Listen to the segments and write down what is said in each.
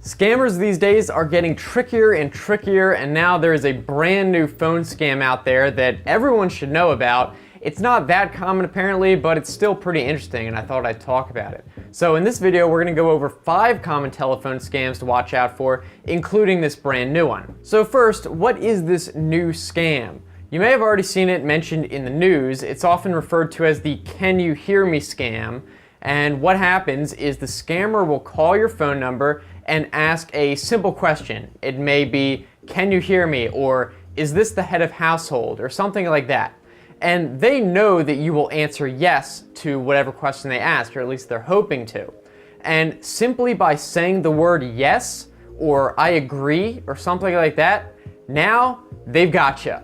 Scammers these days are getting trickier and trickier, and now there is a brand new phone scam out there that everyone should know about. It's not that common apparently, but it's still pretty interesting and I thought I'd talk about it. So in this video, we're gonna go over 5 common telephone scams to watch out for, including this brand new one. So first, what is this new scam? You may have already seen it mentioned in the news. It's often referred to as the "Can you hear me" scam. And what happens is the scammer will call your phone number and ask a simple question. It may be, "Can you hear me?" or "Is this the head of household?" or something like that. And they know that you will answer yes to whatever question they ask, or at least they're hoping to. And simply by saying the word yes, or "I agree," or something like that, now they've got you.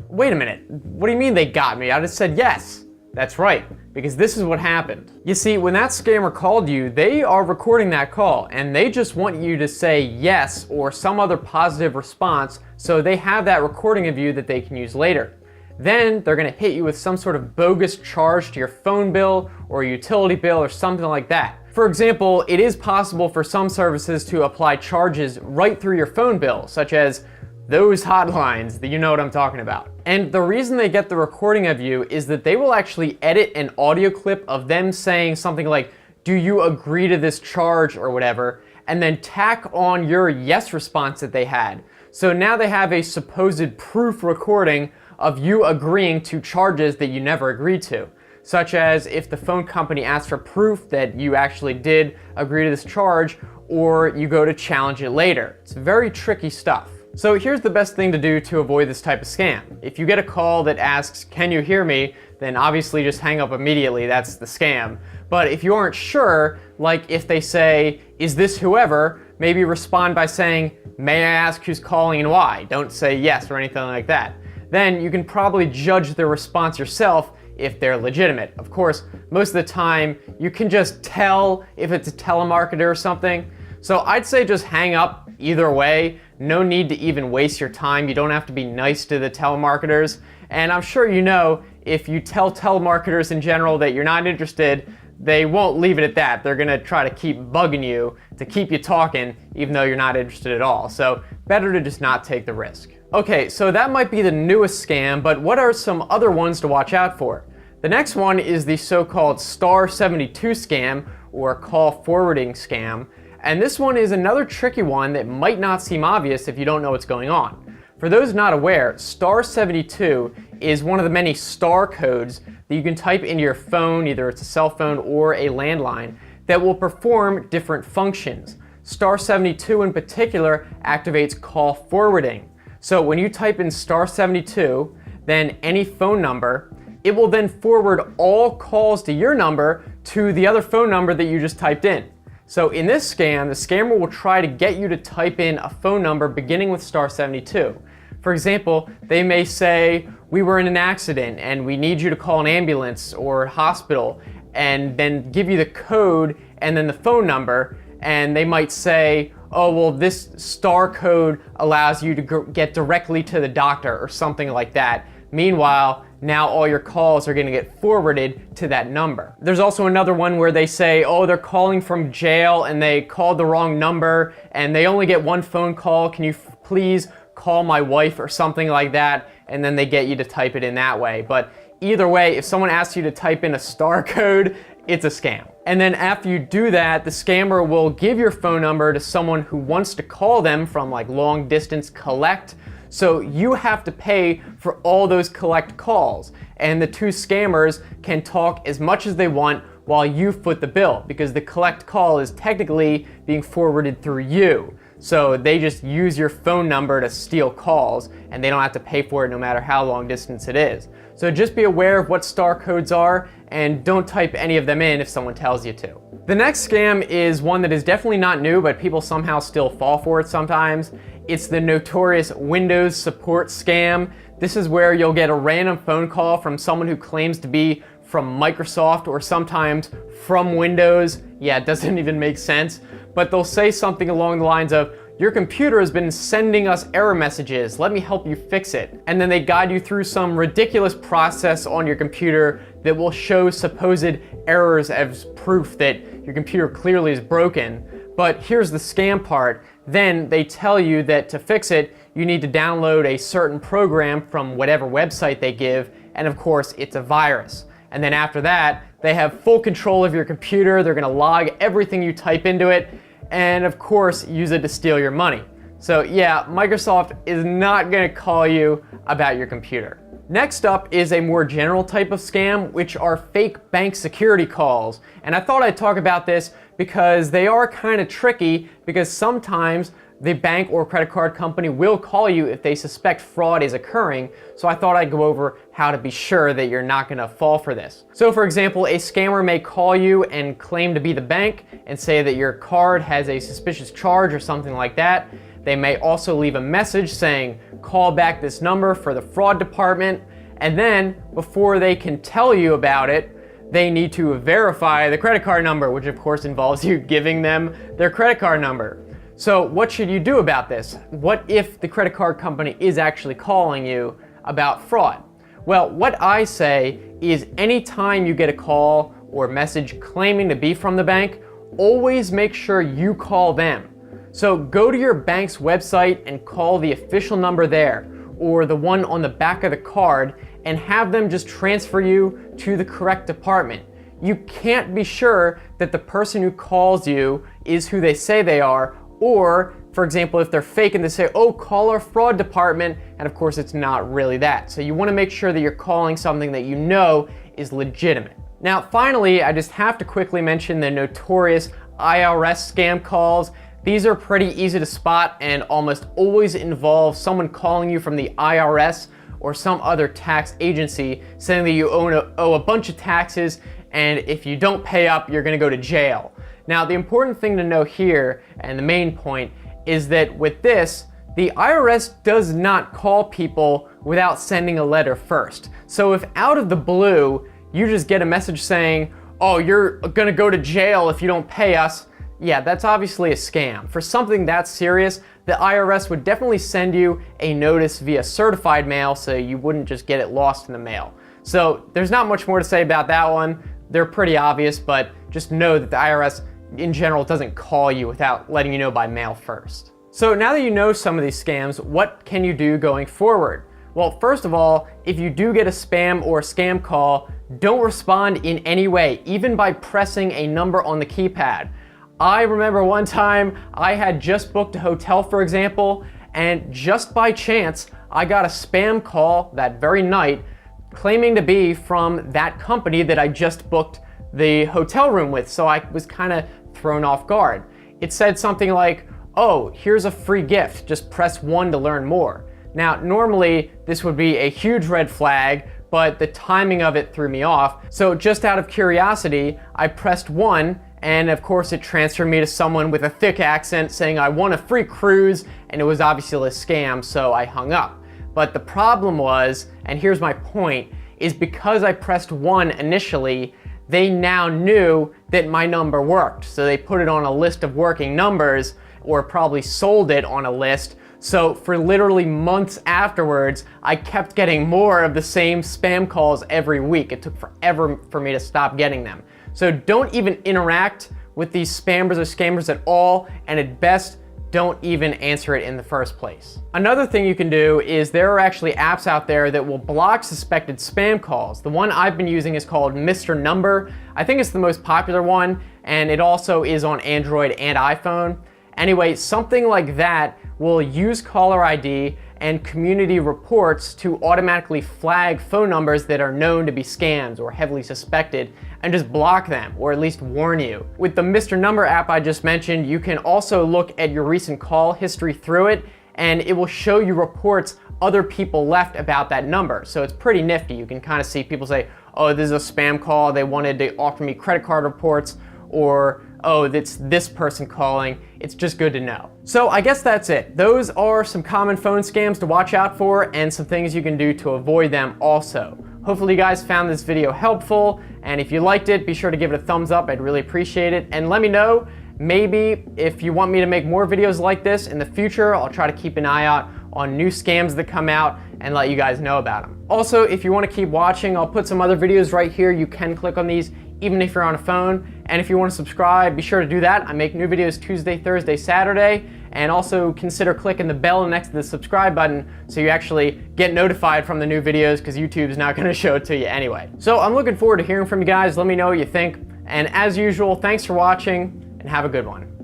Wait a minute, what do you mean they got me? I just said yes. That's right, because this is what happened. You see, when that scammer called you, they are recording that call, and they just want you to say yes or some other positive response, so they have that recording of you that they can use later. Then they're gonna hit you with some sort of bogus charge to your phone bill or utility bill or something like that. For example, it is possible for some services to apply charges right through your phone bill, such as those hotlines, that you know what I'm talking about. And the reason they get the recording of you is that they will actually edit an audio clip of them saying something like, "Do you agree to this charge?" or whatever, and then tack on your yes response that they had. So now they have a supposed proof recording of you agreeing to charges that you never agreed to. Such as if the phone company asks for proof that you actually did agree to this charge, or you go to challenge it later. It's very tricky stuff. So here's the best thing to do to avoid this type of scam. If you get a call that asks, "Can you hear me?" then obviously just hang up immediately, that's the scam. But if you aren't sure, like if they say, "Is this whoever?" maybe respond by saying, "May I ask who's calling and why?" Don't say yes or anything like that. Then you can probably judge their response yourself if they're legitimate. Of course, most of the time you can just tell if it's a telemarketer or something. So I'd say just hang up either way. No need to even waste your time. You don't have to be nice to the telemarketers. And I'm sure you know, if you tell telemarketers in general that you're not interested, they won't leave it at that. They're gonna try to keep bugging you to keep you talking, even though you're not interested at all. So better to just not take the risk. Okay, so that might be the newest scam, but what are some other ones to watch out for? The next one is the so-called star 72 scam, or call forwarding scam. And this one is another tricky one that might not seem obvious if you don't know what's going on. For those not aware, star 72 is one of the many star codes that you can type into your phone, either it's a cell phone or a landline, that will perform different functions. Star 72 in particular activates call forwarding. So when you type in star 72, then any phone number, it will then forward all calls to your number to the other phone number that you just typed in. So in this scam, the scammer will try to get you to type in a phone number beginning with star 72. For example, they may say, "We were in an accident and we need you to call an ambulance or hospital," and then give you the code and then the phone number, and they might say, "Oh, well, this star code allows you to get directly to the doctor," or something like that. Meanwhile, now all your calls are gonna get forwarded to that number. There's also another one where they say, "Oh, they're calling from jail and they called the wrong number and they only get one phone call. Can you please call my wife?" or something like that. And then they get you to type it in that way. But either way, if someone asks you to type in a star code, it's a scam. And then after you do that, the scammer will give your phone number to someone who wants to call them from like long distance collect. So you have to pay for all those collect calls. And the two scammers can talk as much as they want while you foot the bill, because the collect call is technically being forwarded through you. So they just use your phone number to steal calls, and they don't have to pay for it no matter how long distance it is. So just be aware of what star codes are, and don't type any of them in if someone tells you to. The next scam is one that is definitely not new, but people somehow still fall for it sometimes. It's the notorious Windows support scam. This is where you'll get a random phone call from someone who claims to be from Microsoft or sometimes from Windows. Yeah, it doesn't even make sense. But they'll say something along the lines of, "Your computer has been sending us error messages. Let me help you fix it." And then they guide you through some ridiculous process on your computer that will show supposed errors as proof that your computer clearly is broken. But here's the scam part. Then they tell you that to fix it, you need to download a certain program from whatever website they give, and of course, it's a virus. And then after that, they have full control of your computer. They're gonna log everything you type into it, and of course, use it to steal your money. So yeah, Microsoft is not gonna call you about your computer. Next up is a more general type of scam, which are fake bank security calls. And I thought I'd talk about this because they are kind of tricky, because sometimes the bank or credit card company will call you if they suspect fraud is occurring. So I thought I'd go over how to be sure that you're not gonna fall for this. So for example, a scammer may call you and claim to be the bank and say that your card has a suspicious charge or something like that. They may also leave a message saying, call back this number for the fraud department. And then before they can tell you about it, they need to verify the credit card number, which of course involves you giving them their credit card number. So what should you do about this? What if the credit card company is actually calling you about fraud? Well, what I say is anytime you get a call or message claiming to be from the bank, always make sure you call them. So go to your bank's website and call the official number there, or the one on the back of the card, and have them just transfer you to the correct department. You can't be sure that the person who calls you is who they say they are, or, for example, if they're fake and they say, oh, call our fraud department, and of course it's not really that. So you wanna make sure that you're calling something that you know is legitimate. Now, finally, I just have to quickly mention the notorious IRS scam calls. These are pretty easy to spot and almost always involve someone calling you from the IRS or some other tax agency saying that you owe a bunch of taxes, and if you don't pay up, you're gonna go to jail. Now, the important thing to know here, and the main point, is that with this, the IRS does not call people without sending a letter first. So if out of the blue, you just get a message saying, oh, you're gonna go to jail if you don't pay us, yeah, that's obviously a scam. For something that serious, the IRS would definitely send you a notice via certified mail so you wouldn't just get it lost in the mail. So there's not much more to say about that one. They're pretty obvious, but just know that the IRS in general doesn't call you without letting you know by mail first. So now that you know some of these scams, what can you do going forward? Well, first of all, if you do get a spam or scam call, don't respond in any way, even by pressing a number on the keypad. I remember one time I had just booked a hotel, for example, and just by chance, I got a spam call that very night claiming to be from that company that I just booked the hotel room with, so I was kind of thrown off guard. It said something like, oh, here's a free gift, just press 1 to learn more. Now, normally this would be a huge red flag, but the timing of it threw me off. So just out of curiosity, I pressed 1, and of course it transferred me to someone with a thick accent saying I won a free cruise, and it was obviously a scam, so I hung up. But the problem was, and here's my point, is because I pressed 1 initially, they now knew that my number worked. So they put it on a list of working numbers, or probably sold it on a list. So for literally months afterwards, I kept getting more of the same spam calls every week. It took forever for me to stop getting them. So don't even interact with these spammers or scammers at all, and at best, don't even answer it in the first place. Another thing you can do is there are actually apps out there that will block suspected spam calls. The one I've been using is called Mr. Number. I think it's the most popular one, and it also is on Android and iPhone. Anyway, something like that will use caller ID and community reports to automatically flag phone numbers that are known to be scams or heavily suspected, and just block them, or at least warn you. With the Mr. Number app I just mentioned, you can also look at your recent call history through it, and it will show you reports other people left about that number. So it's pretty nifty. You can kind of see people say, oh, this is a spam call, they wanted to offer me credit card reports, or oh, it's this person calling. It's just good to know. So I guess that's it. Those are some common phone scams to watch out for, and some things you can do to avoid them also. Hopefully you guys found this video helpful, and if you liked it, be sure to give it a thumbs up. I'd really appreciate it. And let me know, maybe if you want me to make more videos like this in the future, I'll try to keep an eye out on new scams that come out and let you guys know about them. Also, if you want to keep watching, I'll put some other videos right here. You can click on these even if you're on a phone, And if you want to subscribe, be sure to do that. I make new videos Tuesday, Thursday, Saturday. And also consider clicking the bell next to the subscribe button so you actually get notified from the new videos, because YouTube's not going to show it to you anyway. So I'm looking forward to hearing from you guys. Let me know what you think. And as usual, thanks for watching and have a good one.